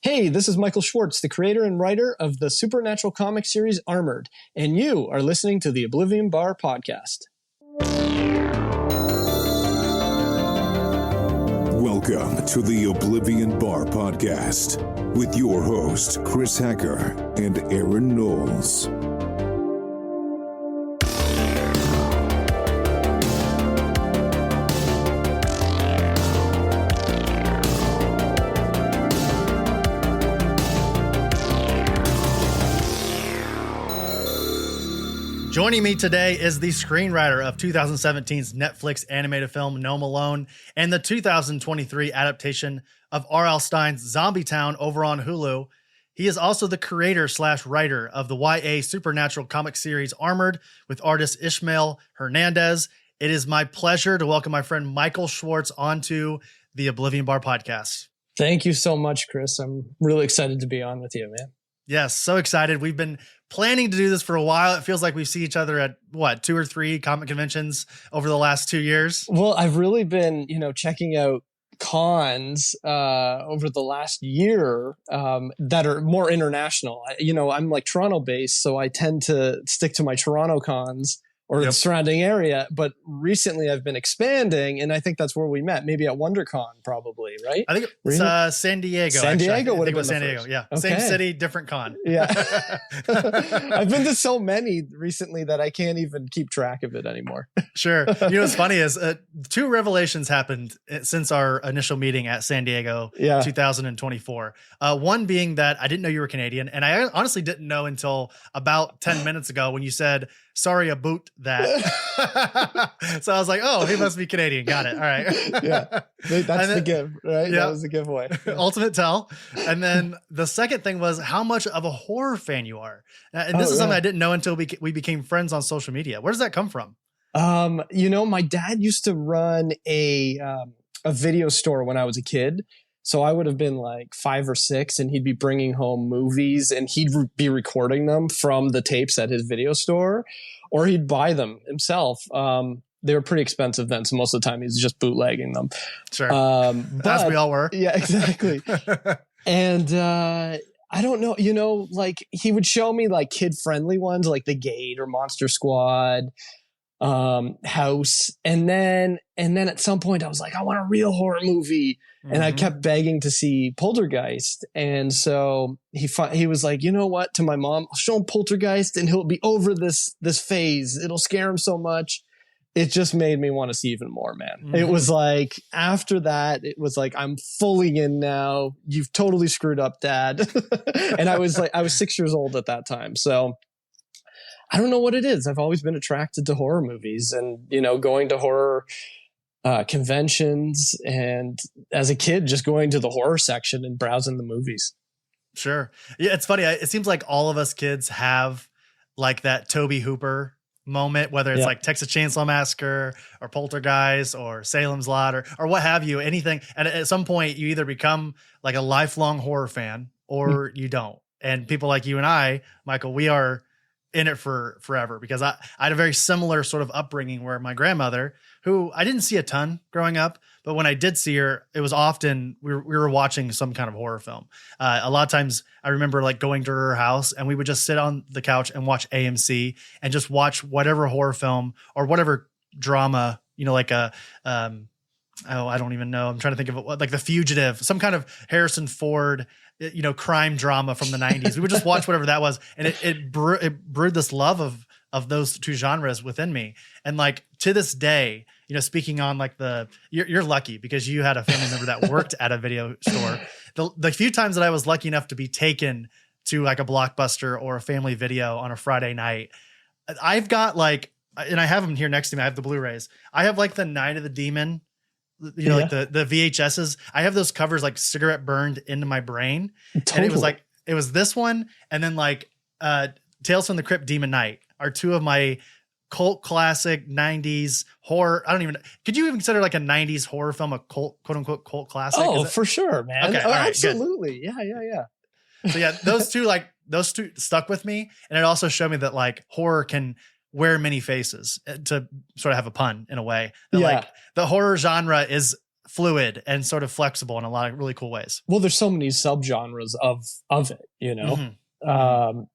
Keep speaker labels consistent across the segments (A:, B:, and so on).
A: Hey, this is Michael Schwartz, the creator and writer of the supernatural comic series Armored, and you are listening to the Oblivion Bar podcast.
B: Welcome to the Oblivion Bar podcast with your host, Chris Hacker and Aaron Knowles.
C: Joining me today is the screenwriter of 2017's Netflix animated film Gnome Alone and the 2023 adaptation of R.L. Stine's Zombie Town over on Hulu. He is also the creator/writer of the YA supernatural comic series Armored with artist Ishmael Hernandez. It is my pleasure to welcome my friend Michael Schwartz onto the Oblivion Bar podcast.
A: Thank you so much, Chris. I'm really excited to be on with you, man.
C: Yes, so excited. We've been planning to do this for a while. It feels like we see each other at what, 2 or 3 comic conventions over the last 2 years.
A: Well, I've really been, checking out cons over the last year that are more international. I'm like Toronto based, so I tend to stick to my Toronto cons or the surrounding area. But recently I've been expanding, and I think that's where we met. Maybe at WonderCon, probably, right?
C: I think it's San Diego.
A: San Diego would have been
C: San Diego. Yeah, okay. Same city, different con.
A: Yeah, I've been to so many recently that I can't even keep track of it anymore.
C: Sure. What's funny is 2 revelations happened since our initial meeting at San Diego 2024. One being that I didn't know you were Canadian, and I honestly didn't know until about 10 minutes ago when you said, "Sorry about that." So I was like, oh, he must be Canadian. Got it. All right.
A: Yeah. That's the give, right? Yeah. That was the giveaway.
C: Ultimate tell. And then the second thing was how much of a horror fan you are. And this is something I didn't know until we became friends on social media. Where does that come from?
A: My dad used to run a video store when I was a kid. So I would have been like 5 or 6, and he'd be bringing home movies, and he'd be recording them from the tapes at his video store, or he'd buy them himself. They were pretty expensive then, so most of the time he's just bootlegging them.
C: Sure, as we all were.
A: Yeah, exactly. And I don't know, like he would show me like kid-friendly ones, like The Gate or Monster Squad, House, and then at some point I was like, I want a real horror movie. And I kept begging to see Poltergeist. And so he was like, you know what, to my mom, I'll show him Poltergeist and he'll be over this phase. It'll scare him so much. It just made me want to see even more, man. It was like, after that, it was like, I'm fully in now. You've totally screwed up, Dad. And I was 6 years old at that time. So I don't know what it is. I've always been attracted to horror movies and, going to horror conventions, and as a kid just going to the horror section and browsing the movies.
C: Sure. Yeah, it's funny. It seems like all of us kids have like that Tobe Hooper moment, whether it's like Texas Chainsaw Massacre or Poltergeist or Salem's Lot or what have you, anything. And at some point you either become like a lifelong horror fan or you don't. And people like you and I, Michael, we are in it for forever, because I had a very similar sort of upbringing where my grandmother, who I didn't see a ton growing up, but when I did see her, it was often we were watching some kind of horror film. A lot of times I remember like going to her house and we would just sit on the couch and watch AMC and just watch whatever horror film or whatever drama, like I don't even know. I'm trying to think of it, like The Fugitive, some kind of Harrison Ford, crime drama from the 90s. We would just watch whatever that was. And it brewed this love of those 2 genres within me. And like to this day, speaking on like you're lucky because you had a family member that worked at a video store. The few times that I was lucky enough to be taken to like a Blockbuster or a family video on a Friday night, I've got like, and I have them here next to me. I have the Blu-rays. I have like the Night of the Demon, like the VHSs. I have those covers like cigarette burned into my brain. Totally. And it was this one. And then like Tales from the Crypt, Demon Knight are 2 of my cult classic 90s horror. Could you even consider like a 90s horror film a cult, quote unquote cult classic?
A: Oh, for sure, man.
C: Okay, all right,
A: absolutely. Good. Yeah.
C: So yeah, those two stuck with me. And it also showed me that like horror can wear many faces, to sort of have a pun in a way. That, like the horror genre is fluid and sort of flexible in a lot of really cool ways.
A: Well, there's so many subgenres of it, you know?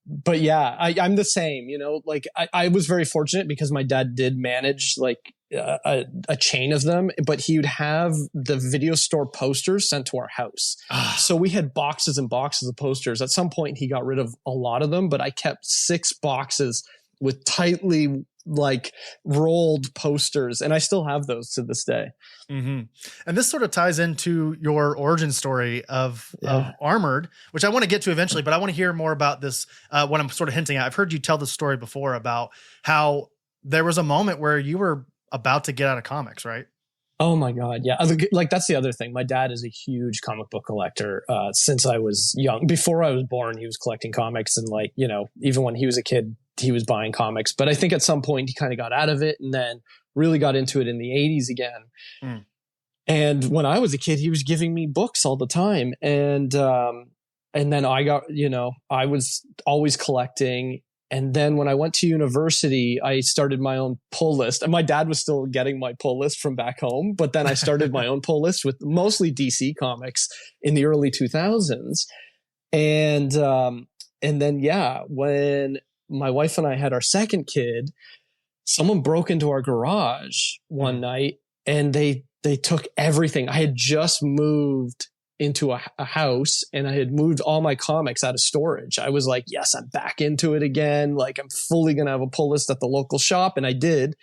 A: But yeah, I'm the same, you know, like I was very fortunate because my dad did manage like a chain of them, but he would have the video store posters sent to our house. So we had boxes and boxes of posters. At some point he got rid of a lot of them, but I kept 6 boxes with tightly like rolled posters, and I still have those to this day.
C: And this sort of ties into your origin story of Armored, which I want to get to eventually, but I want to hear more about this. What I'm sort of hinting at, I've heard you tell the story before about how there was a moment where you were about to get out of comics, right?
A: Oh my God. Yeah. Like that's the other thing. My dad is a huge comic book collector. Since I was young, before I was born, he was collecting comics, and like, you know, even when he was a kid, he was buying comics, but I think at some point he kind of got out of it and then really got into it in the 80s again. And when I was a kid, he was giving me books all the time. And then I got, you know, I was always collecting. And then when I went to university, I started my own pull list, and my dad was still getting my pull list from back home. But then I started my own pull list with mostly DC comics in the early 2000s. And then, yeah, when my wife and I had our second kid, someone broke into our garage one night and they took everything. I had just moved into a house and I had moved all my comics out of storage. I was like, yes, I'm back into it again. Like I'm fully going to have a pull list at the local shop. And I did.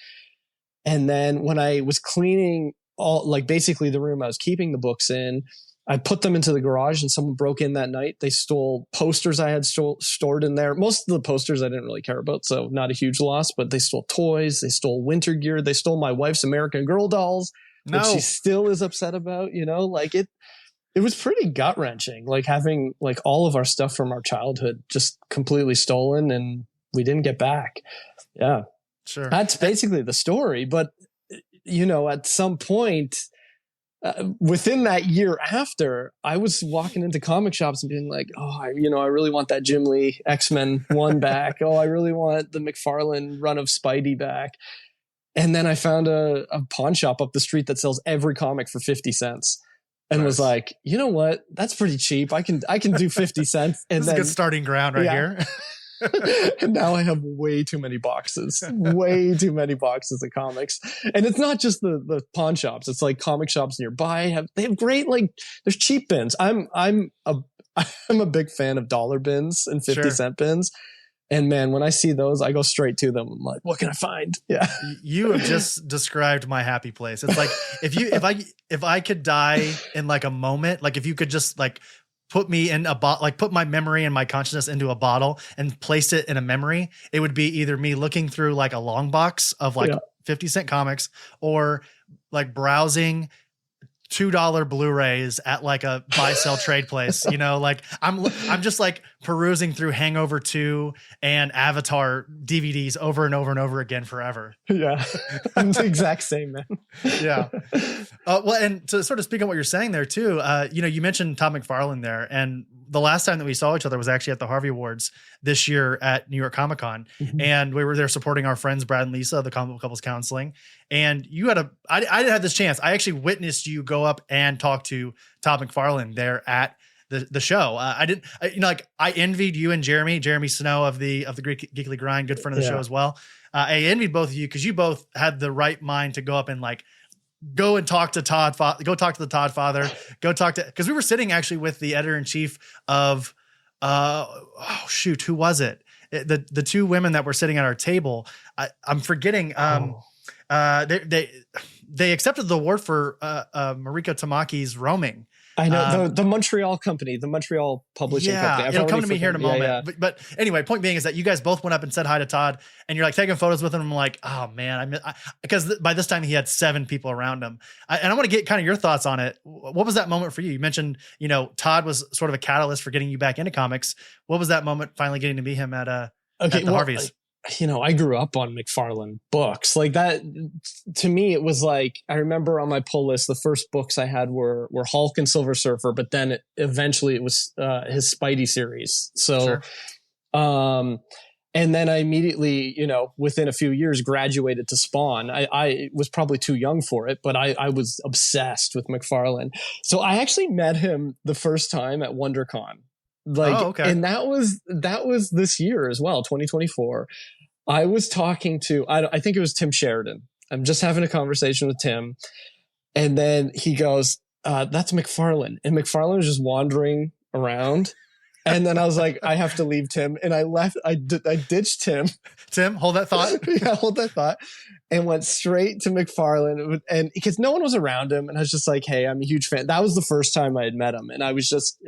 A: And then when I was cleaning all, like basically the room I was keeping the books in, I put them into the garage and someone broke in that night. They stole posters I had stored in there. Most of the posters I didn't really care about, so not a huge loss, but they stole toys. They stole winter gear. They stole my wife's American Girl dolls, which she still is upset about, you know, like it was pretty gut wrenching, like having like all of our stuff from our childhood just completely stolen and we didn't get back. Yeah.
C: Sure.
A: That's basically the story. But, you know, at some point, within that year after, I was walking into comic shops and being like, oh, I really want that Jim Lee X-Men 1 back. Oh, I really want the McFarlane run of Spidey back. And then I found a pawn shop up the street that sells every comic for 50 cents. And was like, you know what? That's pretty cheap. I can do 50 cents. And
C: this is a good starting ground right here.
A: And now I have way too many boxes of comics. And it's not just the pawn shops. It's like comic shops nearby they have great, like there's cheap bins. I'm a big fan of dollar bins and 50-cent bins. And man, when I see those, I go straight to them. I'm like, what can I find? Yeah.
C: You have just described my happy place. It's like if I could die in like a moment, like if you could just like put me in a bottle, like put my memory and my consciousness into a bottle and place it in a memory, it would be either me looking through like a long box of like 50-cent comics or like browsing $2 Blu-rays at like a buy sell trade place, you know, like I'm just like perusing through Hangover 2 and Avatar DVDs over and over and over again forever.
A: Yeah. I'm the exact same, man.
C: Yeah. Well, and to sort of speak on what you're saying there too, you know, you mentioned Todd McFarlane there, and the last time that we saw each other was actually at the Harvey Awards this year at New York Comic Con. And we were there supporting our friends, Brad and Lisa, of the Comic Book Couples Counseling. And you had I didn't have this chance. I actually witnessed you go up and talk to Todd McFarlane there at the show. I envied you and Jeremy Snow of the Greek Geekly Grind, good friend of the show as well. I envied both of you because you both had the right mind to go up and like, go and talk to Todd. Go talk to the Todd father. Go talk to, because we were sitting actually with the editor-in-chief of, who was it? The two women that were sitting at our table. I'm forgetting. They accepted the award for Mariko Tamaki's Roaming.
A: I know the Montreal company, the Montreal publishing company.
C: It'll come to me here in a moment. Yeah. But anyway, point being is that you guys both went up and said hi to Todd, and you're like taking photos with him. I'm like, oh man, because by this time he had 7 people around him. And I want to get kind of your thoughts on it. What was that moment for you? You mentioned, you know, Todd was sort of a catalyst for getting you back into comics. What was that moment finally getting to meet him at the Harveys?
A: You know, I grew up on McFarlane books like that. To me, it was like, I remember on my pull list, the first books I had were Hulk and Silver Surfer, but then eventually it was his Spidey series. So, And then I immediately, within a few years, graduated to Spawn. I was probably too young for it, but I was obsessed with McFarlane. So I actually met him the first time at WonderCon.
C: Okay.
A: And that was this year as well, 2024. I was talking to, I think it was Tim Sheridan. I'm just having a conversation with Tim. And then he goes, that's McFarlane. And McFarlane was just wandering around. And then I was like, I have to leave Tim. And I left. I ditched Tim.
C: Tim, hold that thought.
A: Yeah, hold that thought. And went straight to McFarlane. And because no one was around him. And I was just like, hey, I'm a huge fan. That was the first time I had met him. And I was just,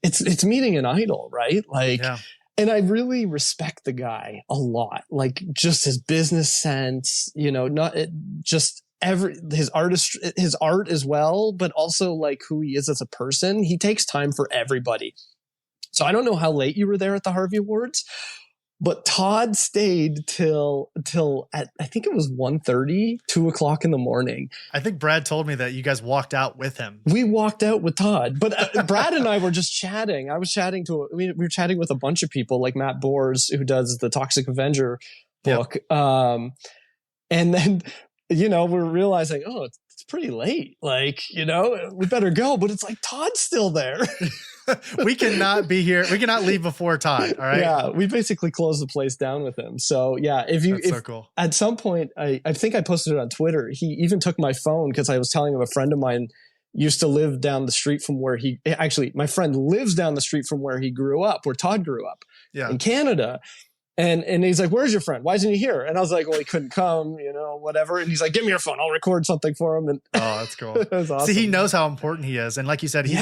A: it's meeting an idol, right? Like, yeah. And I really respect the guy a lot. Like just his business sense, not just his art as well, but also like who he is as a person. He takes time for everybody. So I don't know how late you were there at the Harvey Awards, but Todd stayed till at, I think it was 1:30, 2:00 in the morning.
C: I think Brad told me that you guys walked out with him.
A: We walked out with Todd, but Brad and I were just chatting. We were chatting with a bunch of people like Matt Bors, who does the Toxic Avenger book. Yep. And then, we're realizing, oh, it's pretty late. Like, we better go. But it's like, Todd's still there.
C: We cannot be here. We cannot leave before Todd. All right.
A: Yeah. We basically closed the place down with him. So yeah,
C: so cool.
A: At some point, I think I posted it on Twitter. He even took my phone because I was telling him a friend of mine used to live down the street from where my friend lives down the street from where he grew up, where Todd grew up in Canada. And he's like, where's your friend? Why isn't he here? And I was like, well, he couldn't come, whatever. And he's like, give me your phone. I'll record something for him. And
C: oh, that's cool.
A: It was awesome.
C: See, he knows how important he is. And like you said, he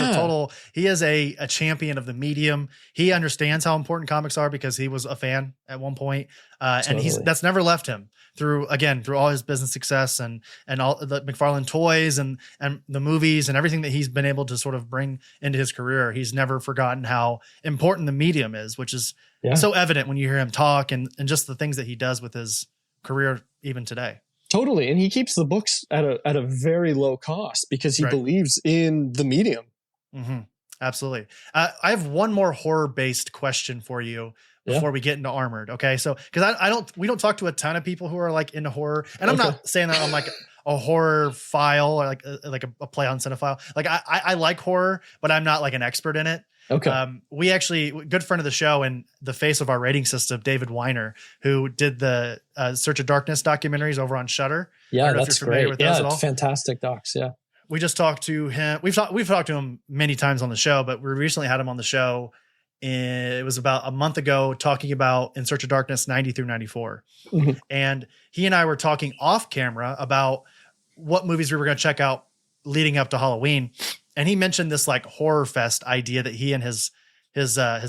C: is a champion of the medium. He understands how important comics are because he was a fan at one point. And that's never left him through all his business success and all the McFarlane toys and the movies and everything that he's been able to sort of bring into his career. He's never forgotten how important the medium is, which is so evident when you hear him talk and just the things that he does with his career even today.
A: Totally. And he keeps the books at a very low cost because he believes in the medium.
C: Mm-hmm. Absolutely. I have one more horror-based question for you before we get into Armored. Okay. So, cause we don't talk to a ton of people who are like into horror, and I'm not saying that I'm like a horror file or like a play on cinephile. Like I like horror, but I'm not like an expert in it.
A: Okay.
C: We actually, good friend of the show and the face of our rating system, David Weiner, who did the Search of Darkness documentaries over on Shudder.
A: Yeah, that's great. With those at all. Fantastic docs. Yeah.
C: We just talked to him. We've talked to him many times on the show, but we recently had him on the show. It was about a month ago, talking about In Search of Darkness 90 through 94. Mm-hmm. And he and I were talking off camera about what movies we were going to check out leading up to Halloween. And he mentioned this like horror fest idea that he and his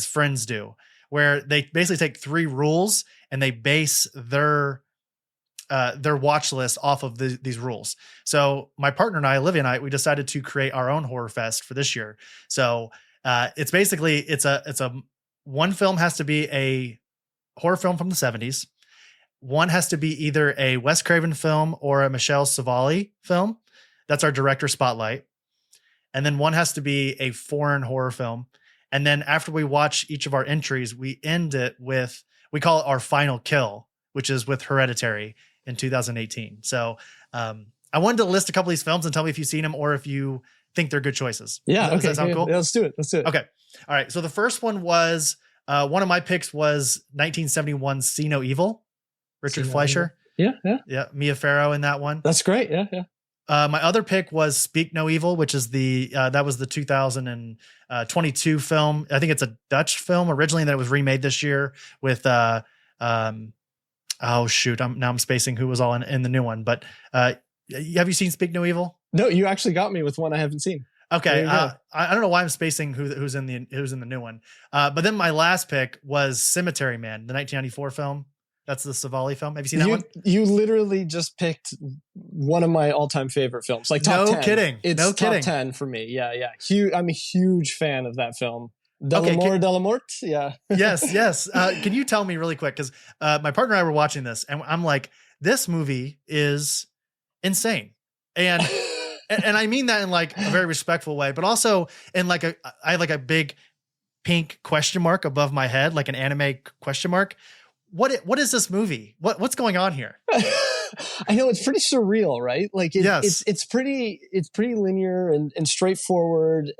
C: friends do, where they basically take 3 rules and they base their watch list off of these rules. So my partner and I, Olivia and I, we decided to create our own horror fest for this year. So it's basically, it's a one film has to be a horror film from the 70s. One has to be either a Wes Craven film or a Michelle Savali film. That's our director spotlight. And then one has to be a foreign horror film. And then after we watch each of our entries, we end it with, we call it our final kill, which is with Hereditary in 2018. So I wanted to list a couple of these films and tell me if you've seen them or if you think they're good choices.
A: Yeah.
C: Does that sound cool?
A: Yeah, let's do it.
C: Okay. All right. So the first one was, one of my picks was 1971 See No Evil, Richard Fleischer.
A: Yeah.
C: Mia Farrow in that one.
A: That's great. Yeah.
C: My other pick was Speak No Evil, which is that was the 2022 film. I think it's a Dutch film originally, and then it was remade this year with I'm spacing who was all in the new one. But have you seen Speak No Evil?
A: No, you actually got me with one I haven't seen.
C: Okay, I don't know why I'm spacing who's in the new one. But then my last pick was Cemetery Man, the 1994 film. That's the Savali film. Have you seen that one? You
A: literally just picked one of my all-time favorite films. Like top 10.
C: No kidding.
A: It's top 10 for me. Yeah. I'm a huge fan of that film. De la Mort. Yeah.
C: Yes. Can you tell me really quick? Because my partner and I wwere watching this, and I'm like, this movie is insane. And and I mean that in like a very respectful way, but also in like I have like a big pink question mark above my head, like an anime question mark. What is this movie? What's going on here?
A: I know, it's pretty surreal, right? Like
C: Yes.
A: it's pretty linear and straightforward.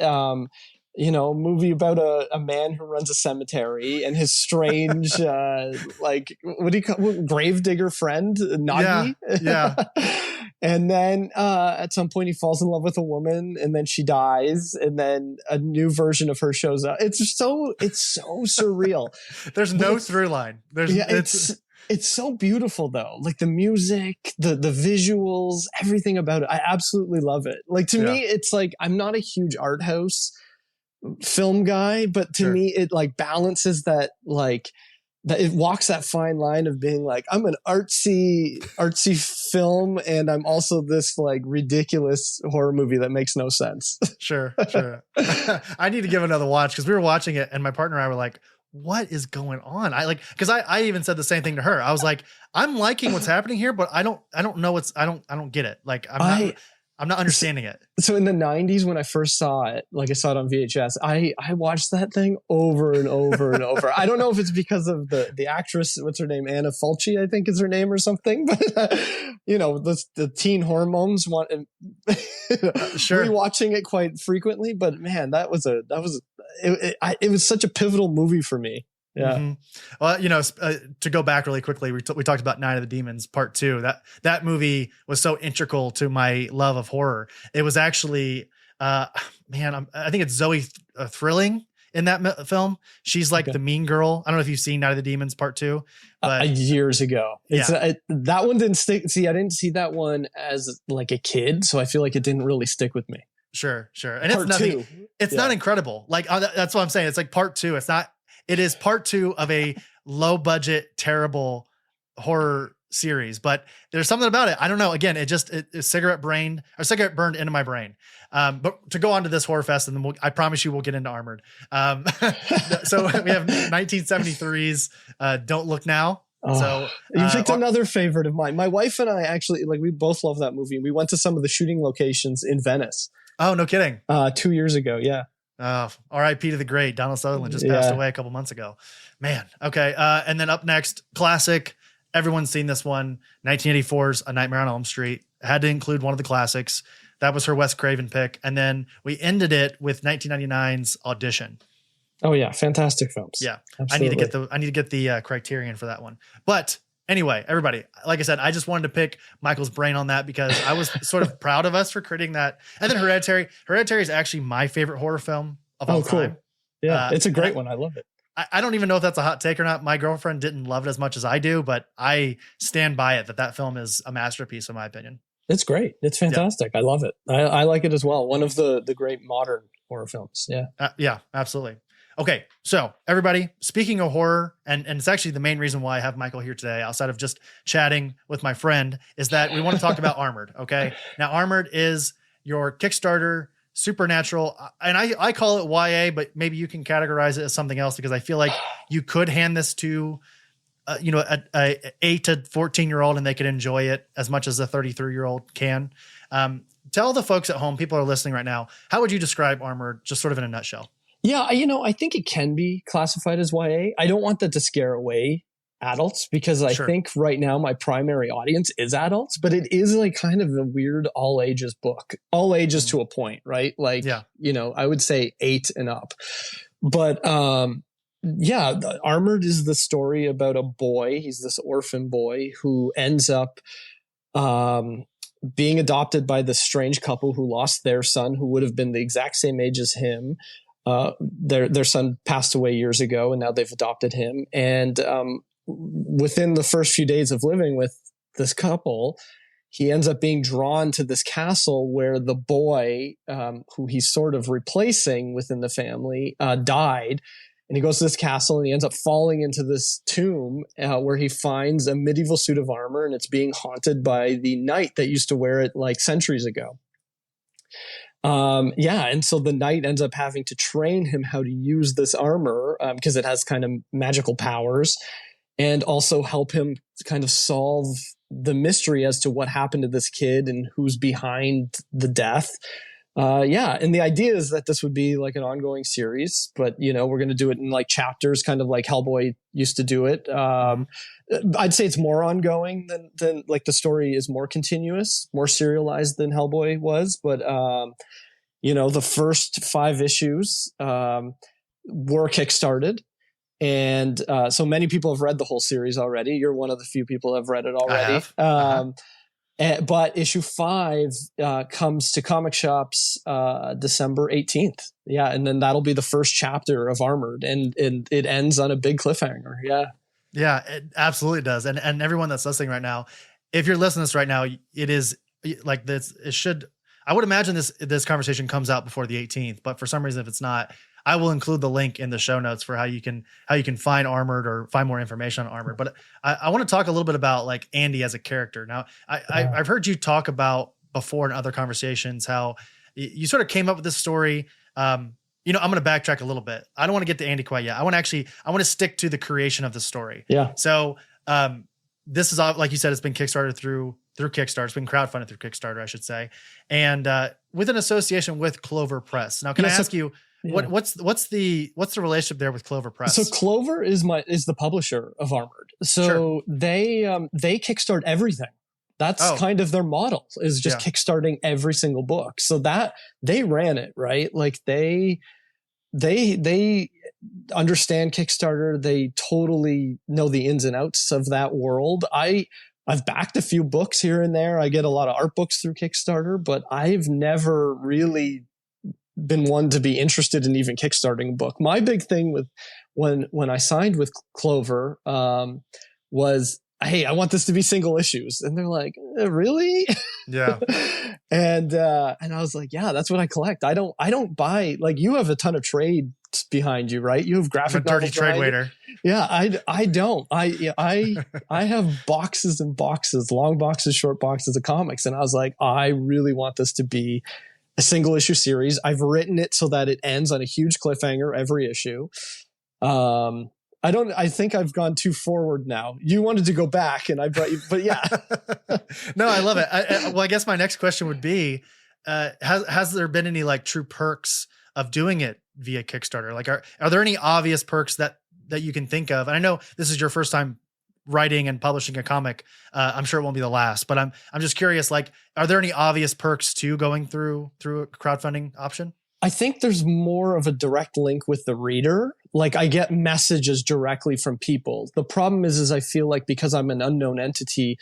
A: Movie about a man who runs a cemetery and his strange, like, what do you call gravedigger friend, Nagi?
C: Yeah.
A: And then at some point he falls in love with a woman and then she dies and then a new version of her shows up. It's so surreal.
C: There's no through line.
A: It's so beautiful though. Like the music, the visuals, everything about it. I absolutely love it. Like to me, it's like, I'm not a huge art house film guy, but to me it like balances that, like that it walks that fine line of being like, I'm an artsy film and I'm also this like ridiculous horror movie that makes no sense.
C: Sure. I need to give another watch because we were watching it and my partner and I were like, what is going on? Because I even said the same thing to her. I was like, I'm liking what's happening here, but I don't know I don't get it. Like I'm not understanding it.
A: So in the 90s, when I first saw it, like I saw it on VHS, I watched that thing over and over and over. I don't know if it's because of the actress, what's her name? Anna Fulci, I think is her name or something. But, the teen hormones want rewatching it quite frequently. But man, it was such a pivotal movie for me. Yeah.
C: Mm-hmm. Well, to go back really quickly, we talked about Night of the Demons Part 2. That movie was so integral to my love of horror. It was actually, I think it's Zoe Thrilling in that film. She's like the mean girl. I don't know if you've seen Night of the Demons Part 2, but
A: years ago. That one didn't stick. See, I didn't see that one as like a kid, so I feel like it didn't really stick with me.
C: Sure. And it's nothing. It's not incredible. Like that's what I'm saying. It's like Part 2. It's not. It is part 2 of a low budget, terrible horror series, but there's something about it. I don't know. Again, it's cigarette burned into my brain. But to go on to this horror fest, and then I promise you we'll get into Armored. So we have 1973's Don't Look Now. So
A: you picked another favorite of mine. My wife and I actually, like, we both love that movie. We went to some of the shooting locations in Venice.
C: Oh, no kidding.
A: 2 years ago. Yeah.
C: R.I.P. to the great Donald Sutherland just passed away a couple months ago. Man. Okay. And then up next, classic. Everyone's seen this one. 1984's A Nightmare on Elm Street. Had to include one of the classics. That was her Wes Craven pick. And then we ended it with 1999's Audition.
A: Oh yeah. Fantastic films.
C: Yeah.
A: Absolutely.
C: I need to get the criterion for that one. But anyway, everybody, like I said, I just wanted to pick Michael's brain on that because I was sort of proud of us for creating that. And then Hereditary. Hereditary is actually my favorite horror film of all time.
A: Yeah, it's a great one. I love it.
C: I don't even know if that's a hot take or not. My girlfriend didn't love it as much as I do, but I stand by it that film is a masterpiece in my opinion.
A: It's great. It's fantastic. Yeah. I love it. I like it as well. One of the great modern horror films. Yeah.
C: Yeah, absolutely. Okay, so everybody, speaking of horror, and it's actually the main reason why I have Michael here today, outside of just chatting with my friend, is that we want to talk about Armored, okay? Now, Armored is your Kickstarter supernatural, and I call it YA, but maybe you can categorize it as something else because I feel like you could hand this to, a 8 to 14-year-old and they could enjoy it as much as a 33-year-old can. Tell the folks at home, people are listening right now, how would you describe Armored just sort of in a nutshell?
A: Yeah, I think it can be classified as YA. I don't want that to scare away adults because I think right now my primary audience is adults, but it is like kind of a weird all ages book. All ages to a point, right? Like, I would say 8 and up. But Armored is the story about a boy. He's this orphan boy who ends up being adopted by this strange couple who lost their son, who would have been the exact same age as him. Their son passed away years ago and now they've adopted him. And within the first few days of living with this couple, he ends up being drawn to this castle where the boy, who he's sort of replacing within the family, died. And he goes to this castle and he ends up falling into this tomb where he finds a medieval suit of armor, and it's being haunted by the knight that used to wear it like centuries ago. And so the knight ends up having to train him how to use this armor because it has kind of magical powers, and also help him kind of solve the mystery as to what happened to this kid and who's behind the death. Yeah. And the idea is that this would be like an ongoing series, but we're going to do it in like chapters, kind of like Hellboy used to do it. I'd say it's more ongoing than like the story is more continuous, more serialized than Hellboy was. But, the first 5 issues were kickstarted. And so many people have read the whole series already. You're one of the few people who have read it already. I have. But issue 5 comes to comic shops December 18th. Yeah, and then that'll be the first chapter of Armored, and it ends on a big cliffhanger. Yeah.
C: Yeah, it absolutely does. And everyone that's listening right now, if you're listening to this right now, it is like this. It should. I would imagine this conversation comes out before the 18th, but for some reason, if it's not, I will include the link in the show notes for how you can find Armored or find more information on Armored. But I want to talk a little bit about like Andy as a character. Now, I've heard you talk about before in other conversations how you sort of came up with this story. I'm going to backtrack a little bit. I don't want to get to Andy quite yet. I want to stick to the creation of the story.
A: Yeah.
C: So this is, like you said, it's been Kickstarter through Kickstarter. It's been crowdfunded through Kickstarter, I should say. And with an association with Clover Press. Now, can I ask you, yeah, what's the relationship there with Clover Press?
A: So Clover is the publisher of Armored. So sure, they kickstart everything. That's kind of their model, is just kickstarting every single book. So that they ran it, right? Like they understand Kickstarter. They totally know the ins and outs of that world. I've backed a few books here and there. I get a lot of art books through Kickstarter, but I've never really been one to be interested in even kickstarting a book. My big thing with when I signed with Clover was, hey, I want this to be single issues. And they're like, really?
C: Yeah.
A: And I was like, yeah, that's what I collect. I don't buy, like, you have a ton of trades behind you, right? You have graphic novels.
C: Dirty trade waiter.
A: Yeah. I don't. I have boxes and boxes, long boxes, short boxes of comics. And I was like, I really want this to be a single issue series. I've written it so that it ends on a huge cliffhanger every issue. I think I've gone too forward now. You wanted to go back and I brought you, but yeah.
C: No, I love it. Well, I guess my next question would be, has there been any like true perks of doing it via Kickstarter? Like, are there any obvious perks that you can think of? And I know this is your first time writing and publishing a comic. I'm sure it won't be the last, but I'm just curious, like, are there any obvious perks to going through a crowdfunding option?
A: I think there's more of a direct link with the reader. Like, I get messages directly from people. The problem is I feel like because I'm an unknown entity,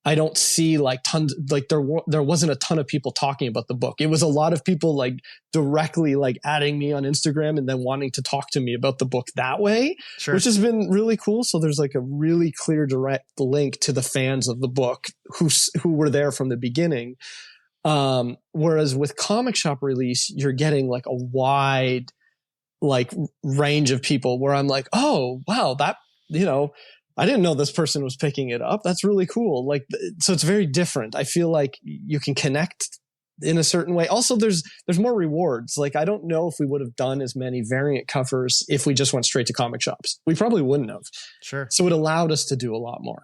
A: I don't see like tons, like there wasn't a ton of people talking about the book. It was a lot of people like directly like adding me on Instagram and then wanting to talk to me about the book that way, sure, which has been really cool. So there's like a really clear direct link to the fans of the book who were there from the beginning. Whereas with comic shop release, you're getting like a wide like range of people where I'm like, oh wow, that, I didn't know this person was picking it up. That's really cool. Like, so it's very different. I feel like you can connect in a certain way. Also, there's more rewards. Like, I don't know if we would have done as many variant covers if we just went straight to comic shops. We probably wouldn't have.
C: Sure.
A: So it allowed us to do a lot more.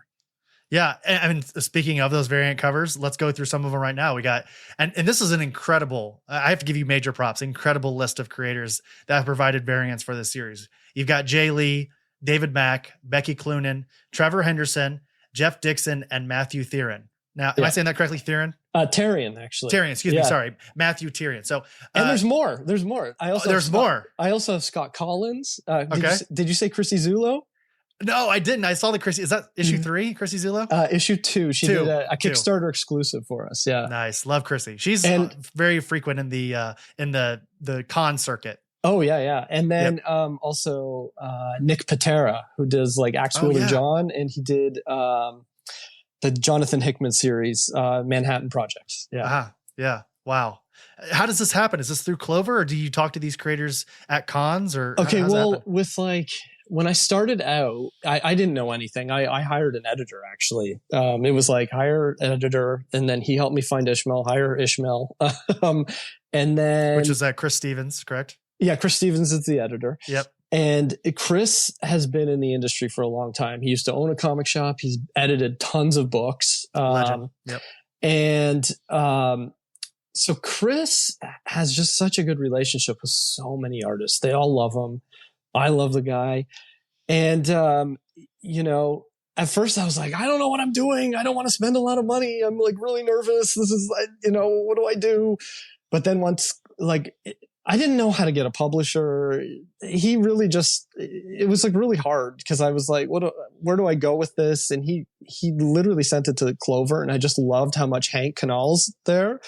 C: Yeah. I mean, speaking of those variant covers, let's go through some of them right now. We got, and this is an incredible, I have to give you major props, incredible list of creators that have provided variants for this series. You've got Jay Lee, David Mack, Becky Cloonan, Trevor Henderson, Jeff Dixon, and Matthew Thieren. Now, am I saying that correctly? Thieren?
A: Tyrion, actually.
C: Tyrion, excuse me. Sorry. Matthew Tyrion. So,
A: and there's more. There's more. I also have Scott Collins. Did you say Chrissy Zulo?
C: No, I didn't. I saw the Chrissy. Is that issue 3, Chrissy Zulo?
A: Issue 2. She did a Kickstarter exclusive for us. Yeah.
C: Nice. Love Chrissy. She's very frequent in the con circuit.
A: Oh yeah. And then also Nick Patera, who does like Axe Wheeler John, and he did the Jonathan Hickman series, Manhattan Projects. Yeah.
C: Uh-huh. Yeah. Wow. How does this happen? Is this through Clover, or do you talk to these creators at cons, or
A: okay? Well, with like, when I started out, I didn't know anything. I hired an editor, actually. It was like, hire an editor, and then he helped me find Ishmael, hire Ishmael. And then...
C: Which is Chris Stevens, correct?
A: Yeah, Chris Stevens is the editor.
C: Yep.
A: And Chris has been in the industry for a long time. He used to own a comic shop. He's edited tons of books.
C: Legend. Yep.
A: And So Chris has just such a good relationship with so many artists. They all love him. I love the guy. And, you know, at first I was like, I don't know what I'm doing. I don't want to spend a lot of money. I'm like really nervous. This is, you know, what do I do? But then once, like, I didn't know how to get a publisher. He really just, it was like really hard because I was like, where do I go with this? And he literally sent it to Clover, and I just loved how much Hank Canal's there.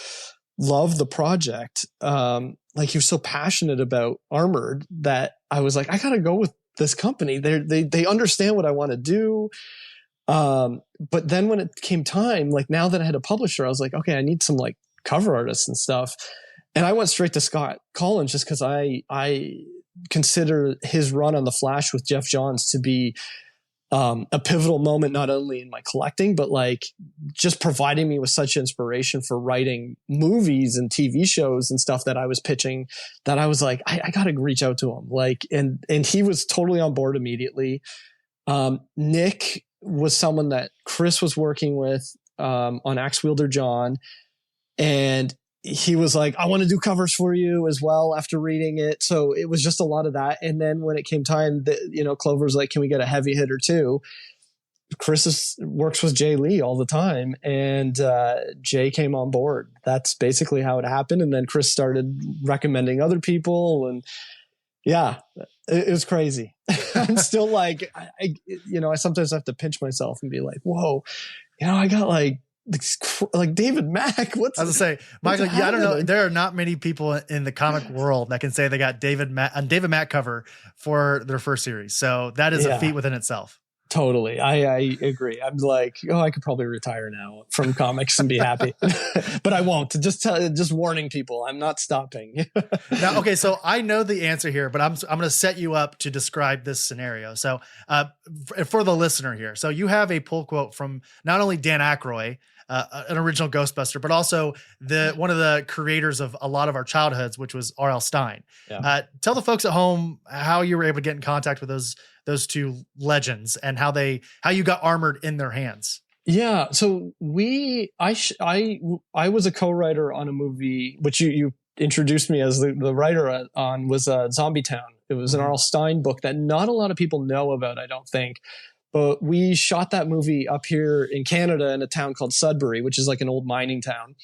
A: Loved the project. Like he was so passionate about Armored that I was like, I gotta go with this company. They understand what I want to do. But then when it came time, like now that I had a publisher, I was like, okay, I need some like cover artists and stuff. And I went straight to Scott Collins just because I consider his run on The Flash with Jeff Johns to be a pivotal moment, not only in my collecting, but like just providing me with such inspiration for writing movies and TV shows and stuff that I was pitching, that I was like, I got to reach out to him. Like, and he was totally on board immediately. Nick was someone that Chris was working with, on Axe Wielder John. And he was like, I want to do covers for you as well after reading it. So it was just a lot of that. And then when it came time that, you know, Clover's like, can we get a heavy hitter too? Chris works with Jay Lee all the time. And Jay came on board. That's basically how it happened. And then Chris started recommending other people. And yeah, it was crazy. I'm still like, I sometimes have to pinch myself and be like, whoa, you know, I got like David Mack. I
C: was gonna say, Michael, I don't know. There are not many people in the comic world that can say they got David Mack cover for their first series. So that is a feat within itself.
A: Totally. I agree. I'm like, I could probably retire now from comics and be happy, but I won't. Just warning people, I'm not stopping.
C: Now, okay. So I know the answer here, but I'm going to set you up to describe this scenario. So for the listener here, so you have a pull quote from not only Dan Aykroyd, an original Ghostbuster, but also one of the creators of a lot of our childhoods, which was R.L. Stine. Yeah. Tell the folks at home how you were able to get in contact with those two legends and how you got Armored in their hands.
A: Yeah. So I was a co-writer on a movie, which you introduced me as the writer on, was Zombie Town. It was an R.L. Stine book that not a lot of people know about, I don't think. But we shot that movie up here in Canada in a town called Sudbury, which is like an old mining town.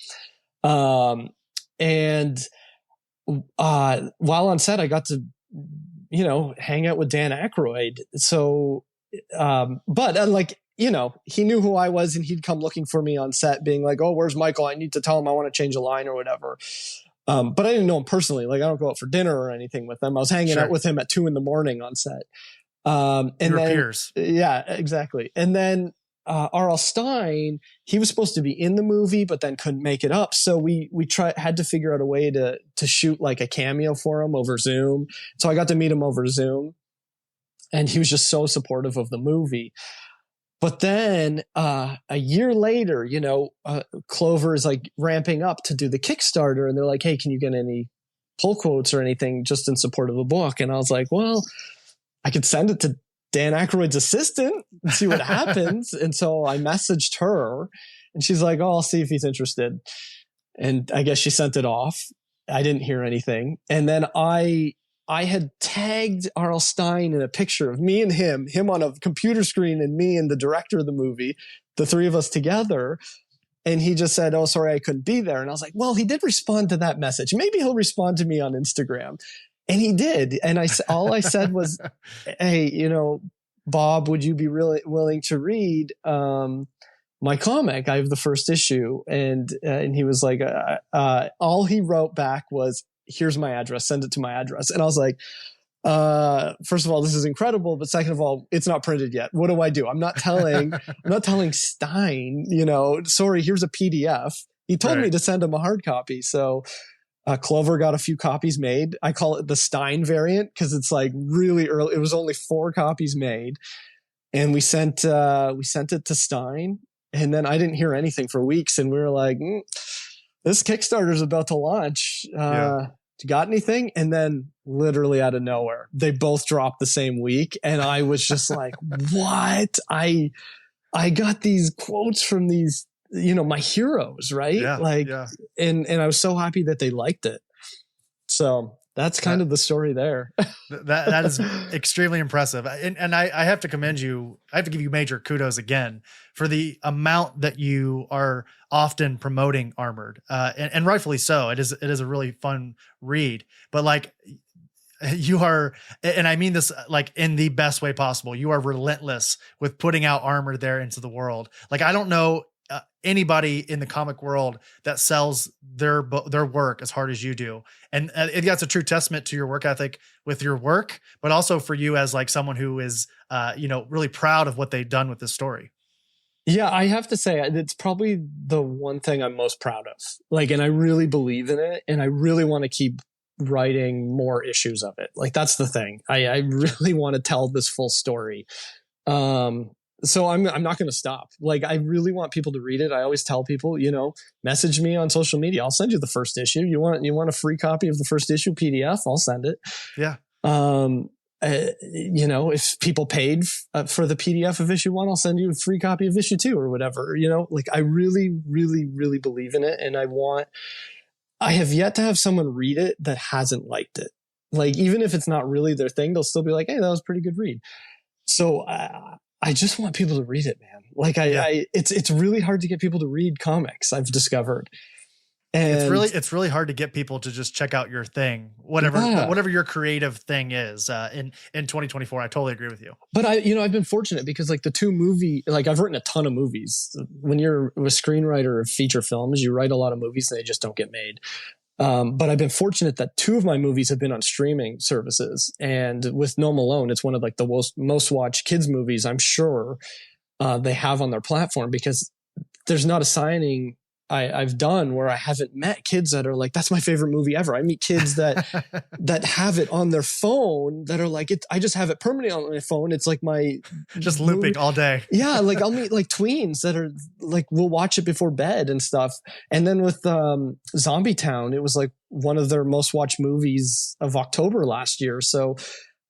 A: And while on set, I got to, hang out with Dan Aykroyd. So, but like, he knew who I was, and he'd come looking for me on set being like, oh, where's Michael? I need to tell him I want to change a line or whatever. But I didn't know him personally. Like, I don't go out for dinner or anything with him. I was hanging out with him at 2 a.m. on set. And
C: your
A: then,
C: peers.
A: Yeah, exactly. And then, R.L. Stine, he was supposed to be in the movie, but then couldn't make it up. So we had to figure out a way to shoot like a cameo for him over Zoom. So I got to meet him over Zoom, and he was just so supportive of the movie. But then, a year later, Clover is like ramping up to do the Kickstarter, and they're like, hey, can you get any pull quotes or anything just in support of the book? And I was like, well, I could send it to Dan Aykroyd's assistant and see what happens. And so I messaged her, and she's like, oh, I'll see if he's interested. And I guess she sent it off. I didn't hear anything. And then I had tagged R.L. Stine in a picture of me and him on a computer screen, and me and the director of the movie, the three of us together. And he just said, oh, sorry, I couldn't be there. And I was like, well, he did respond to that message. Maybe he'll respond to me on Instagram. And he did. And all I said was, hey, Bob, would you be really willing to read my comic? I have the first issue. And he was like, all he wrote back was, here's my address, send it to my address. And I was like, first of all, this is incredible. But second of all, it's not printed yet. What do I do? I'm not telling Stine, sorry, here's a PDF. He told me to send him a hard copy. So Clover got a few copies made. I call it the Stine variant because it's like really early. It was only 4 copies made, and we sent it to Stine. And then I didn't hear anything for weeks, and we were like, this Kickstarter is about to launch. You got anything? And then literally out of nowhere, they both dropped the same week, and I was just like, what? I got these quotes from these my heroes, right? And I was so happy that they liked it. So that's kind of the story there.
C: That is extremely impressive. And I have to commend you. I have to give you major kudos again for the amount that you are often promoting Armored, and rightfully so. It is a really fun read, but like you are, and I mean this like in the best way possible. You are relentless with putting out Armored there into the world. Like, I don't know anybody in the comic world that sells their work as hard as you do. And I think that's a true testament to your work ethic with your work, but also for you as like someone who is, really proud of what they've done with this story.
A: Yeah, I have to say it's probably the one thing I'm most proud of. Like, and I really believe in it, and I really want to keep writing more issues of it. Like, that's the thing. I really want to tell this full story. So I'm not going to stop. Like, I really want people to read it. I always tell people, message me on social media. I'll send you the first issue. You want a free copy of the first issue PDF? I'll send it.
C: Yeah.
A: If people paid for the PDF of issue 1, I'll send you a free copy of issue 2 or whatever. Like, I really, really, really believe in it. And I have yet to have someone read it that hasn't liked it. Like, even if it's not really their thing, they'll still be like, hey, that was a pretty good read. So I just want people to read it, man. Like, it's really hard to get people to read comics, I've discovered. And
C: it's really hard to get people to just check out your thing, whatever your creative thing is, in 2024. I totally agree with you.
A: But I've been fortunate because like I've written a ton of movies. When you're a screenwriter of feature films, you write a lot of movies and they just don't get made. But I've been fortunate that 2 of my movies have been on streaming services, and with Gnome Alone, it's one of like the most watched kids movies I'm sure they have on their platform, because there's not a signing I've done where I haven't met kids that are like, that's my favorite movie ever. I meet kids that have it on their phone that are like, I just have it permanently on my phone. It's like my
C: just looping all day.
A: Yeah. Like, I'll meet like tweens that are like, we'll watch it before bed and stuff. And then with Zombie Town, it was like one of their most watched movies of October last year. So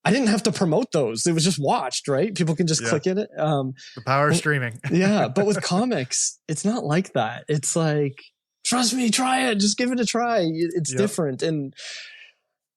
A: I didn't have to promote those. It was just watched, right? People can just click in it.
C: The power of streaming.
A: Yeah. But with comics, it's not like that. It's like, trust me, try it. Just give it a try. It's different. And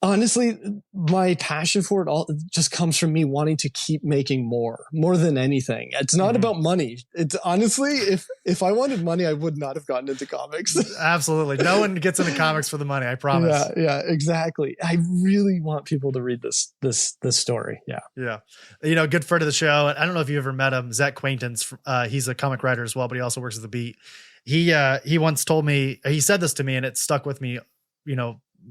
A: honestly, my passion for it all just comes from me wanting to keep making more than anything. It's not about money. It's honestly, if I wanted money, I would not have gotten into comics.
C: Absolutely. No one gets into comics for the money. I promise.
A: Yeah, exactly. I really want people to read this story. Yeah.
C: Yeah. Good friend of the show. I don't know if you ever met him, Zach Quaintance. He's a comic writer as well, but he also works at The Beat. He once told me, he said this to me and it stuck with me,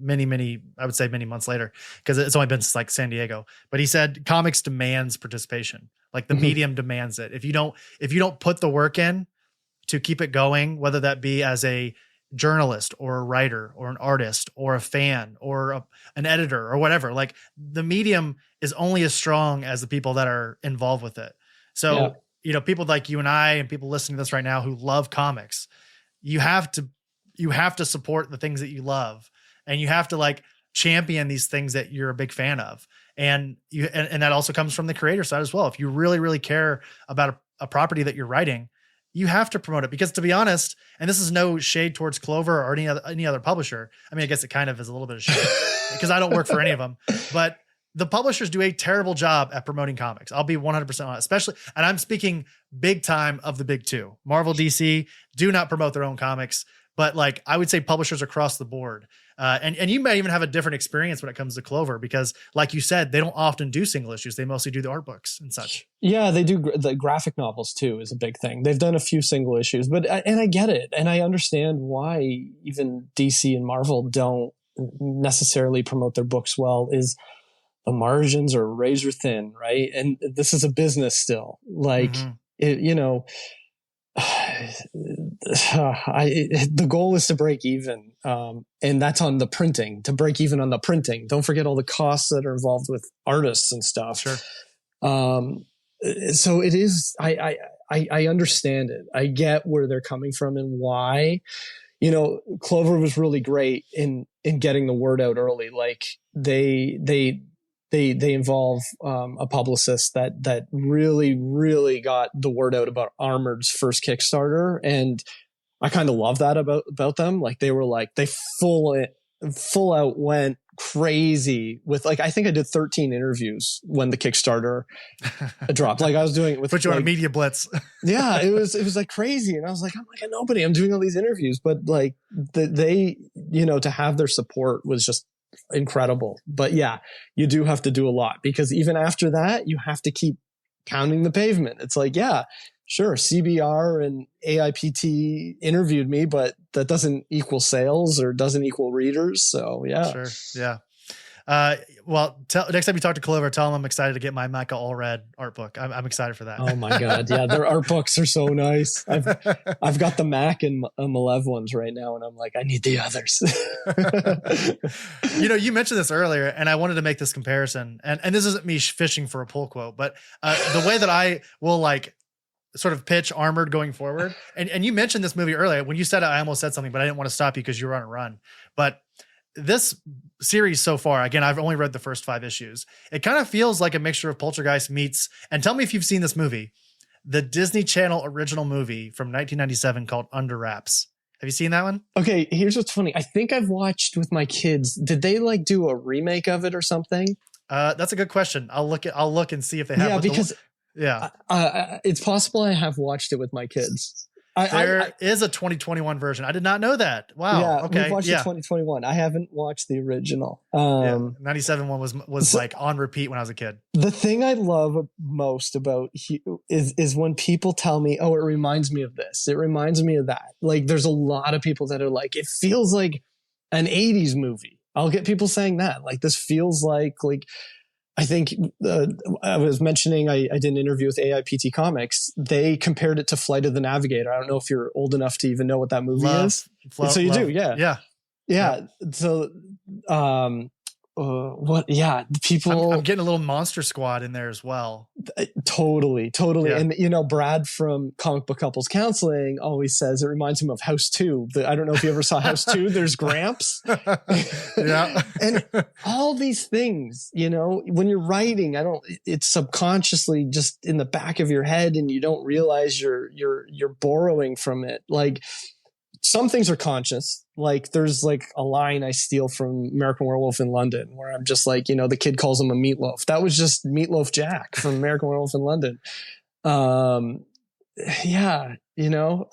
C: many, I would say many months later, because it's only been since like San Diego, but he said comics demands participation. Like the medium demands it. If you don't put the work in to keep it going, whether that be as a journalist or a writer or an artist or a fan or an editor or whatever, like the medium is only as strong as the people that are involved with it. So, people like you and I and people listening to this right now who love comics, you have to support the things that you love. And you have to like champion these things that you're a big fan of. And that also comes from the creator side as well. If you really, really care about a property that you're writing, you have to promote it, because to be honest, and this is no shade towards Clover or any other publisher. I mean, I guess it kind of is a little bit of shade because I don't work for any of them, but the publishers do a terrible job at promoting comics. I'll be 100% honest, especially, and I'm speaking big time of the big 2, Marvel, DC do not promote their own comics, but like, I would say publishers across the board. And you may even have a different experience when it comes to Clover, because like you said, they don't often do single issues. They mostly do the art books and such.
A: Yeah, they do. The graphic novels too is a big thing. They've done a few single issues, and I get it. And I understand why even DC and Marvel don't necessarily promote their books well, is the margins are razor thin, right? And this is a business still. Like, the goal is to break even. And that's on the printing, to break even on the printing. Don't forget all the costs that are involved with artists and stuff.
C: Sure.
A: So it is, I understand it. I get where they're coming from and why. Clover was really great in getting the word out early. Like they they involve a publicist that really got the word out about Armored's first Kickstarter, and I kind of love that about them. Like they were like they full out went crazy with like I think I did 13 interviews when the Kickstarter dropped. Like I was doing it with
C: put you
A: like,
C: on a media blitz.
A: yeah, it was like crazy, and I was like, I'm like a nobody. I'm doing all these interviews, but like they to have their support was just incredible. But yeah, you do have to do a lot because even after that, you have to keep pounding the pavement. It's like, yeah, sure, CBR and AIPT interviewed me, but that doesn't equal sales or doesn't equal readers. So yeah.
C: Sure. Yeah. Well, next time you talk to Clover, tell him I'm excited to get my Micah Allred art book. I'm excited for that.
A: Oh my God. Yeah. Their art books are so nice. I've got the Mac and Malev ones right now. And I'm like, I need the others.
C: You mentioned this earlier and I wanted to make this comparison and this isn't me fishing for a pull quote, but the way that I will like sort of pitch Armored going forward. And you mentioned this movie earlier. When you said it, I almost said something, but I didn't want to stop you because you were on a run. But this series so far, again, I've only read the first 5 issues. It kind of feels like a mixture of Poltergeist meets, and tell me if you've seen this movie, the Disney Channel original movie from 1997 called Under Wraps. Have you seen that one?
A: Okay, here's what's funny. I think I've watched with my kids. Did they like do a remake of it or something?
C: That's a good question. I'll look and see if they have.
A: Yeah, because it's possible I have watched it with my kids.
C: There is a 2021 version. I did not know that. Wow.
A: Yeah,
C: okay.
A: We've watched the 2021. I haven't watched the original.
C: 97 one was like on repeat when I was a kid.
A: The thing I love most about Hugh is when people tell me, "Oh, it reminds me of this. It reminds me of that." Like, there's a lot of people that are like, "It feels like an '80s movie." I'll get people saying that. Like, this feels like. I think I was mentioning I did an interview with AIPT Comics. They compared it to Flight of the Navigator. I don't know if you're old enough to even know what that movie is. So you do, yeah. So, people.
C: I'm getting a little Monster Squad in there as well.
A: Totally. Yeah. And Brad from Comic Book Couples Counseling always says it reminds him of House 2. I don't know if you ever saw House 2. There's Gramps.
C: Yeah.
A: And all these things, when you're writing, it's subconsciously just in the back of your head and you don't realize you're borrowing from it. Like, some things are conscious. Like there's like a line I steal from American Werewolf in London where I'm just like, the kid calls him a meatloaf. That was just Meatloaf Jack from American Werewolf in London. I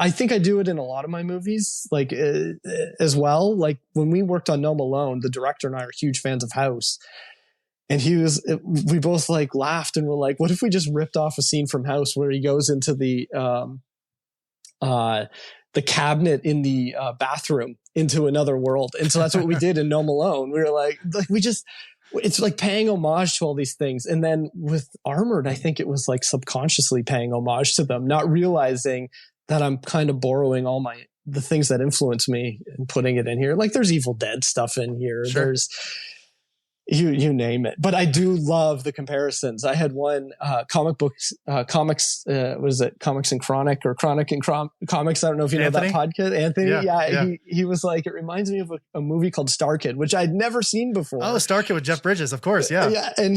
A: think I do it in a lot of my movies, like as well. Like when we worked on Gnome Alone, the director and I are huge fans of House. And we both like laughed and were like, what if we just ripped off a scene from House where he goes into the cabinet in the bathroom into another world. And so that's what we did in Gnome Alone. We were like it's like paying homage to all these things. And then with Armored, I think it was like subconsciously paying homage to them, not realizing that I'm kind of borrowing the things that influence me and putting it in here. Like there's Evil Dead stuff in here.
C: Sure.
A: There's you name it. But I do love the comparisons. I had one comics, Comics and Chronic or Chronic and Comics. I don't know if you know that podcast. Anthony. Yeah. He was like, it reminds me of a movie called Star Kid, which I'd never seen before.
C: Oh, Star Kid with Jeff Bridges, of course. Yeah.
A: Yeah. And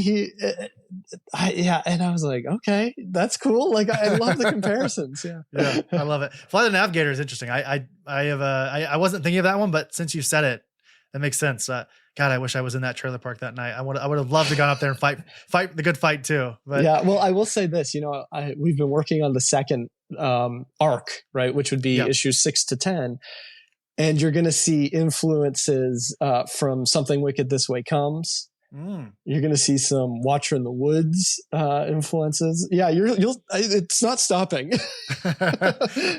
A: and I was like, okay, that's cool. Like I love the comparisons. Yeah.
C: Yeah. I love it. Flight of the Navigator is interesting. I wasn't thinking of that one, but since you said it, that makes sense. God, I wish I was in that trailer park that night. I would have loved to gone up there and fight the good fight too. But
A: yeah, well, I will say this, we've been working on the second arc, right, which would be issues 6 to 10, and you're going to see influences from Something Wicked This Way Comes. You're going to see some Watcher in the Woods influences. Yeah, it's not stopping.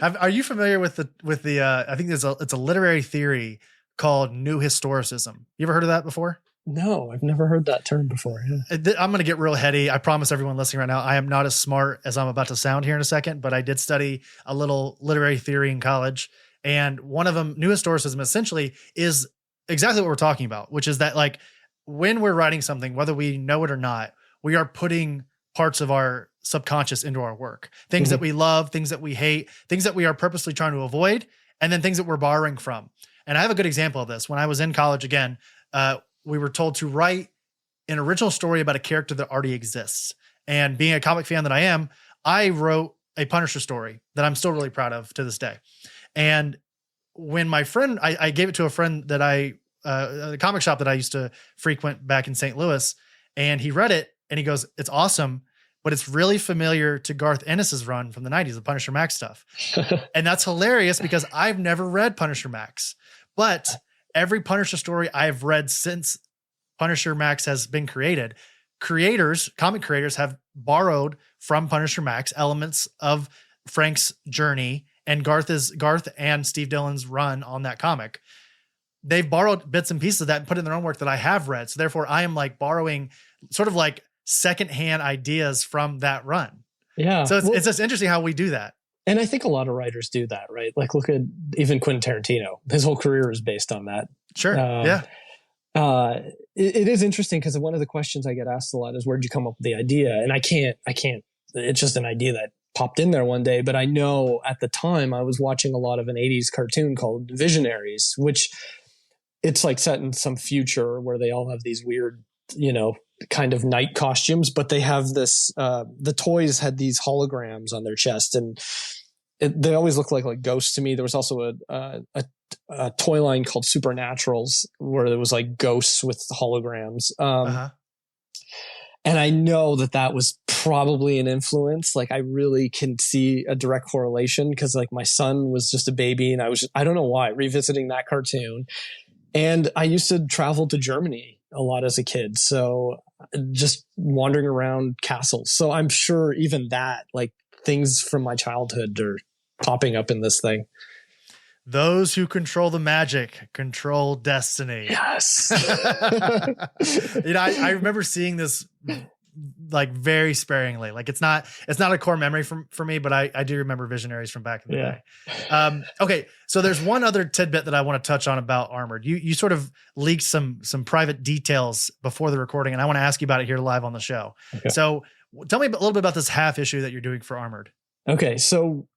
C: Are you familiar with the? I think it's a literary theory called New Historicism. You ever heard of that before?
A: No, I've never heard that term before. Yeah.
C: I'm going to get real heady. I promise everyone listening right now, I am not as smart as I'm about to sound here in a second, but I did study a little literary theory in college. And one of them, New Historicism, essentially is exactly what we're talking about, which is that like when we're writing something, whether we know it or not, we are putting parts of our subconscious into our work. Things that we love, things that we hate, things that we are purposely trying to avoid, and then things that we're borrowing from. And I have a good example of this. When I was in college, again, we were told to write an original story about a character that already exists. And being a comic fan that I am, I wrote a Punisher story that I'm still really proud of to this day. And when my friend, I gave it to a friend that a comic shop that I used to frequent back in St. Louis, and he read it and he goes, "It's awesome, but it's really familiar to Garth Ennis's run from the 90s, the Punisher Max stuff." And that's hilarious because I've never read Punisher Max, but every Punisher story I've read since Punisher Max has been created, comic creators have borrowed from Punisher Max elements of Frank's journey and Garth and Steve Dillon's run on that comic. They've borrowed bits and pieces of that and put in their own work that I have read. So therefore I am like borrowing sort of like secondhand ideas from that run.
A: Yeah.
C: So it's just interesting how we do that.
A: And I think a lot of writers do that, right? Like look at even Quentin Tarantino. His whole career is based on that.
C: Sure. Yeah.
A: It is interesting because one of the questions I get asked a lot is, where'd you come up with the idea? And I can't, it's just an idea that popped in there one day. But I know at the time I was watching a lot of an 80s cartoon called Visionaries, which it's like set in some future where they all have these weird, kind of night costumes, but they have this, the toys had these holograms on their chest, and they always look like ghosts to me. There was also a toy line called Supernaturals where there was like ghosts with holograms. And I know that was probably an influence. Like I really can see a direct correlation because like my son was just a baby and I don't know why, revisiting that cartoon. And I used to travel to Germany a lot as a kid. So just wandering around castles. So I'm sure even that, like things from my childhood are popping up in this thing.
C: Those who control the magic control destiny.
A: Yes.
C: I remember seeing this like very sparingly. Like it's not a core memory for me, but I do remember Visionaries from back in the day. Okay. So there's one other tidbit that I want to touch on about Armored. You sort of leaked some private details before the recording, and I want to ask you about it here live on the show. Okay. So tell me a little bit about this half issue that you're doing for Armored.
A: Okay. So,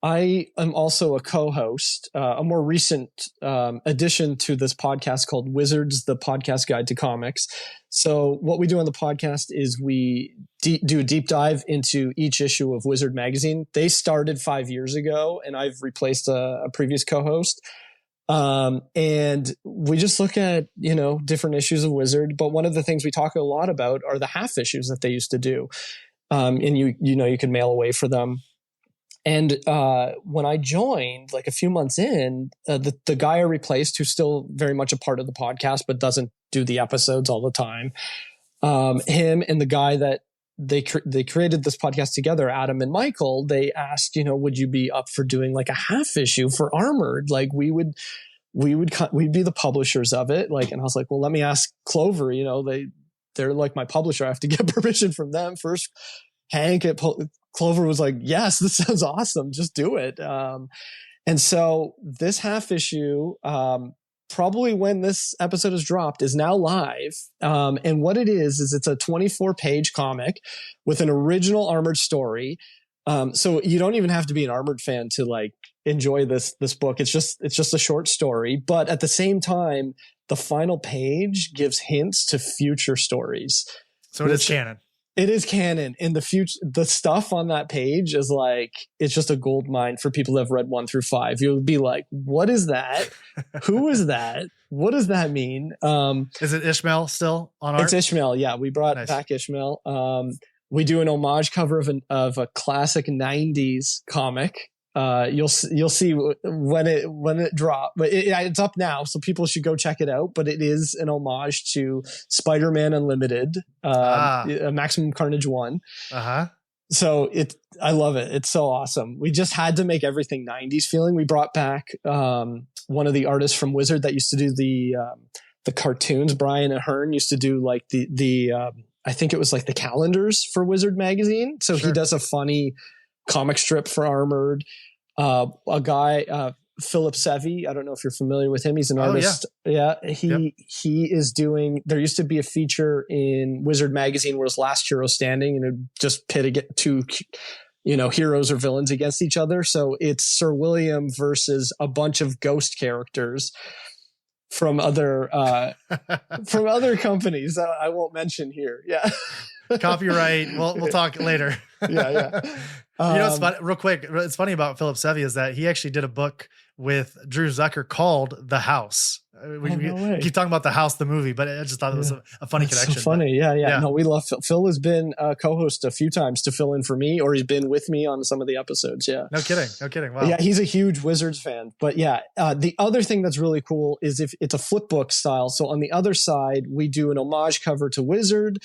A: I am also a co-host, a more recent addition to this podcast called Wizards, the Podcast Guide to Comics. So what we do on the podcast is we do a deep dive into each issue of Wizard magazine. They started 5 years ago, and I've replaced a previous co-host. And we just look at, different issues of Wizard. But one of the things we talk a lot about are the half issues that they used to do. And you can mail away for them. And when I joined, like a few months in, the guy I replaced, who's still very much a part of the podcast but doesn't do the episodes all the time, him and the guy that they created this podcast together, Adam and Michael, they asked, would you be up for doing like a half issue for Armored? Like we'd be the publishers of it. Like, and I was like, well, let me ask Clover. They're like my publisher. I have to get permission from them first. Hank at Clover was like, yes, this sounds awesome. Just do it. And so this half issue, probably when this episode is dropped, is now live. And what it is it's a 24-page comic with an original Armored story. So you don't even have to be an Armored fan to like enjoy this book. It's just a short story, but at the same time, the final page gives hints to future stories.
C: So it is canon.
A: It is canon. In the future, the stuff on that page is like, it's just a gold mine for people that have read 1 through 5. You'll be like, what is that? Who is that? What does that mean?
C: Is it Ishmael still on art?
A: It's Ishmael. Yeah. We brought back Ishmael. We do an homage cover of a classic 90s comic. You'll see when it dropped, but it's up now, so people should go check it out. But it is an homage to Spider-Man Unlimited, Maximum Carnage 1. So I love it. It's so awesome. We just had to make everything 90s feeling. We brought back one of the artists from Wizard that used to do the cartoons. Brian Ahern used to do like the I think it was like the calendars for Wizard magazine. So He does a funny comic strip for Armored. A guy, Philip Sevy, I don't know if you're familiar with him. He's an artist. Yeah. He is doing, there used to be a feature in Wizard magazine where his last hero standing, and it would just pit two, heroes or villains against each other. So it's Sir William versus a bunch of ghost characters. from other companies that I won't mention here. Yeah.
C: Copyright. We'll talk later.
A: Yeah.
C: You know, it's funny, real quick. It's funny about Philip Sevy is that he actually did a book with Drew Zucker called The House. We keep talking about The House, the movie, but I just thought it was a funny connection.
A: So funny. Yeah. No, we love Phil. Phil has been a co-host a few times to fill in for me, or he's been with me on some of the episodes. Yeah.
C: No kidding. Wow.
A: Yeah, he's a huge Wizards fan. But yeah, the other thing that's really cool is if it's a flip book style. So on the other side, we do an homage cover to Wizard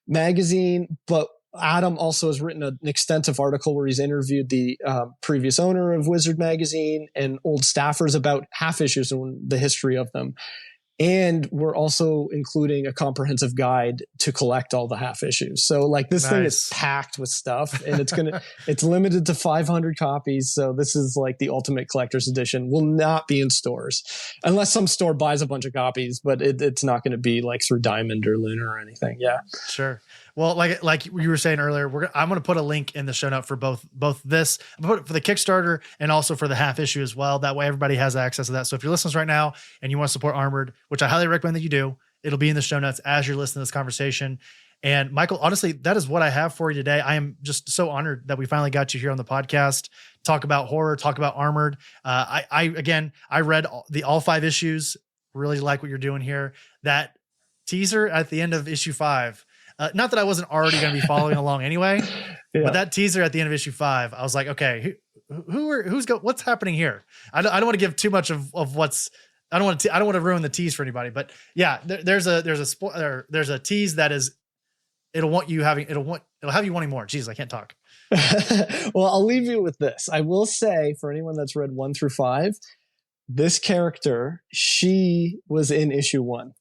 A: magazine, but Adam also has written an extensive article where he's interviewed the previous owner of Wizard magazine and old staffers about half issues and the history of them. And we're also including a comprehensive guide to collect all the half issues. So like this thing is packed with stuff, and it's limited to 500 copies. So this is like the ultimate collector's edition. Will not be in stores unless some store buys a bunch of copies, but it's not going to be like through Diamond or Lunar or anything. Yeah.
C: Sure. Well, like you were saying earlier, I'm going to put a link in the show note for both this, for the Kickstarter and also for the half issue as well. That way everybody has access to that. So if you're listening right now and you want to support Armored, which I highly recommend that you do, it'll be in the show notes as you're listening to this conversation. And Michael, honestly, that is what I have for you today. I am just so honored that we finally got you here on the podcast, talk about horror, talk about Armored. I read all 5 issues, really like what you're doing here. That teaser at the end of issue 5, not that I wasn't already going to be following along anyway, but that teaser at the end of issue 5, I was like, okay, what's happening here? I don't want to give too much of what's, I don't want to ruin the tease for anybody, but yeah, there's a tease that is, it'll have you wanting more. Jeez, I can't talk.
A: Well, I'll leave you with this. I will say for anyone that's read 1 through 5, this character, she was in issue 1.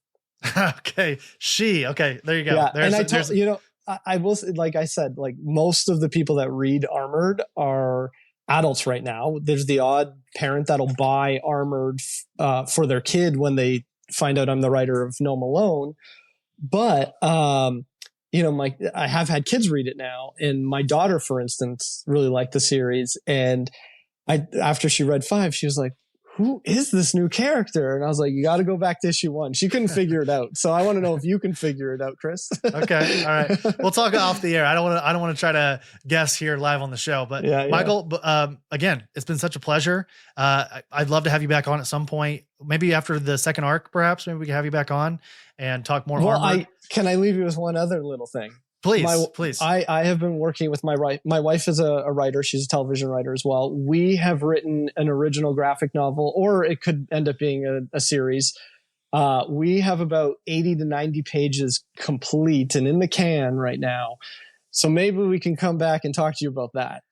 C: Okay. There you go.
A: Yeah. I will say, like I said, like most of the people that read Armored are adults right now. There's the odd parent that'll buy Armored for their kid when they find out I'm the writer of No Malone. But, I have had kids read it now, and my daughter, for instance, really liked the series. And after she read 5, she was like, who is this new character? And I was like, you got to go back to issue 1. She couldn't figure it out. So I want to know if you can figure it out, Chris.
C: Okay. All right. We'll talk off the air. I don't want to try to guess here live on the show, but Michael, again, it's been such a pleasure. I'd love to have you back on at some point, maybe after the second arc, perhaps. Maybe we can have you back on and talk more.
A: Well, can I leave you with one other little thing?
C: Please.
A: I have been working with my wife is a writer. She's a television writer as well. We have written an original graphic novel, or it could end up being a series. We have about 80 to 90 pages complete and in the can right now. So maybe we can come back and talk to you about that.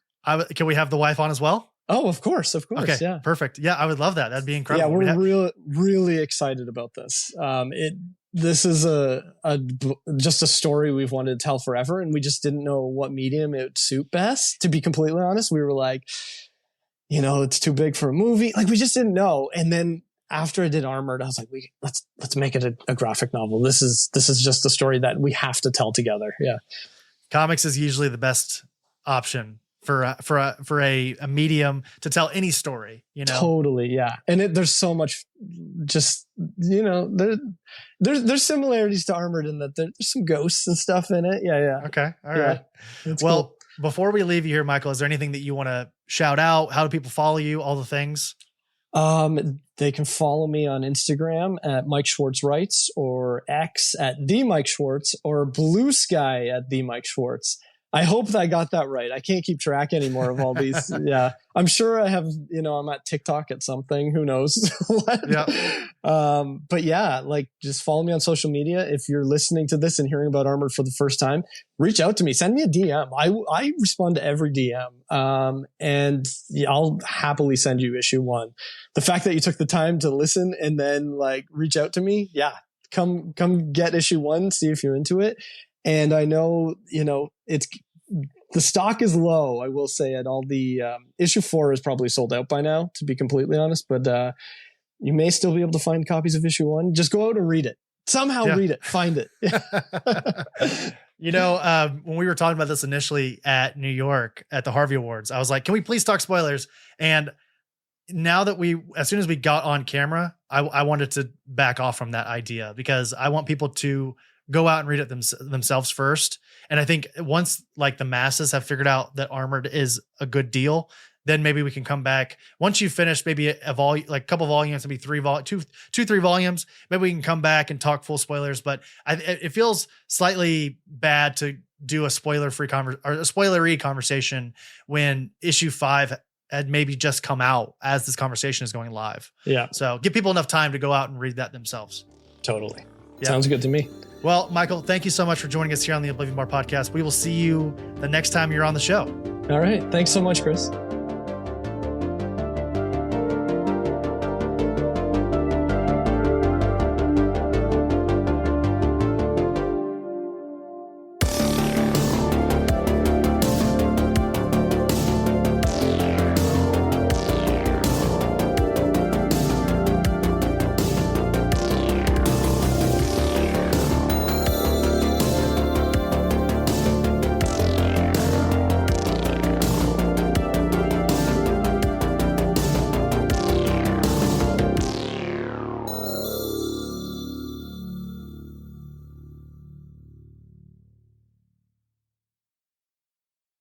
C: Can we have the wife on as well?
A: Oh, of course.
C: Okay,
A: yeah.
C: Perfect. Yeah, I would love that. That'd be incredible.
A: Yeah, we're really excited about this. This is just a story we've wanted to tell forever, and we just didn't know what medium it would suit best. To be completely honest, we were like, it's too big for a movie. Like we just didn't know. And then after I did Armored, I was like, let's make it a graphic novel. This is just a story that we have to tell together. Yeah,
C: comics is usually the best option for a medium to tell any story,
A: Totally. Yeah. And there's so much just, there's similarities to Armored in that there's some ghosts and stuff in it. Yeah.
C: Okay. All right. Well, cool. Before we leave you here, Michael, is there anything that you want to shout out? How do people follow you? All the things?
A: They can follow me on Instagram at Mike Schwartz Writes, or X at the Mike Schwartz, or Blue Sky at the Mike Schwartz. I hope that I got that right. I can't keep track anymore of all these. Yeah. I'm sure I have, I'm at TikTok at something, who knows what. Yeah. But yeah, just follow me on social media. If you're listening to this and hearing about Armored for the first time, reach out to me, send me a DM. I respond to every DM. And I'll happily send you issue 1. The fact that you took the time to listen and then reach out to me. Yeah. Come get issue 1, see if you're into it. And I know, the stock is low, I will say, at all the issue 4 is probably sold out by now, to be completely honest, but you may still be able to find copies of issue 1. Just go out and read it. Somehow read it, find it.
C: When we were talking about this initially at New York at the Harvey Awards, I was like, can we please talk spoilers? And now that as soon as we got on camera, I wanted to back off from that idea because I want people to go out and read it themselves first. And I think once like the masses have figured out that Armored is a good deal, then maybe we can come back once you finish maybe a volume, like a couple volumes, maybe 3 volumes. Maybe we can come back and talk full spoilers, but it feels slightly bad to do a spoilery conversation when issue 5 had maybe just come out as this conversation is going live.
A: Yeah.
C: So give people enough time to go out and read that themselves.
A: Totally.
C: Yeah.
A: Sounds good to me.
C: Well, Michael, thank you so much for joining us here on the Oblivion Bar podcast. We will see you the next time you're on the show.
A: All right. Thanks so much, Chris.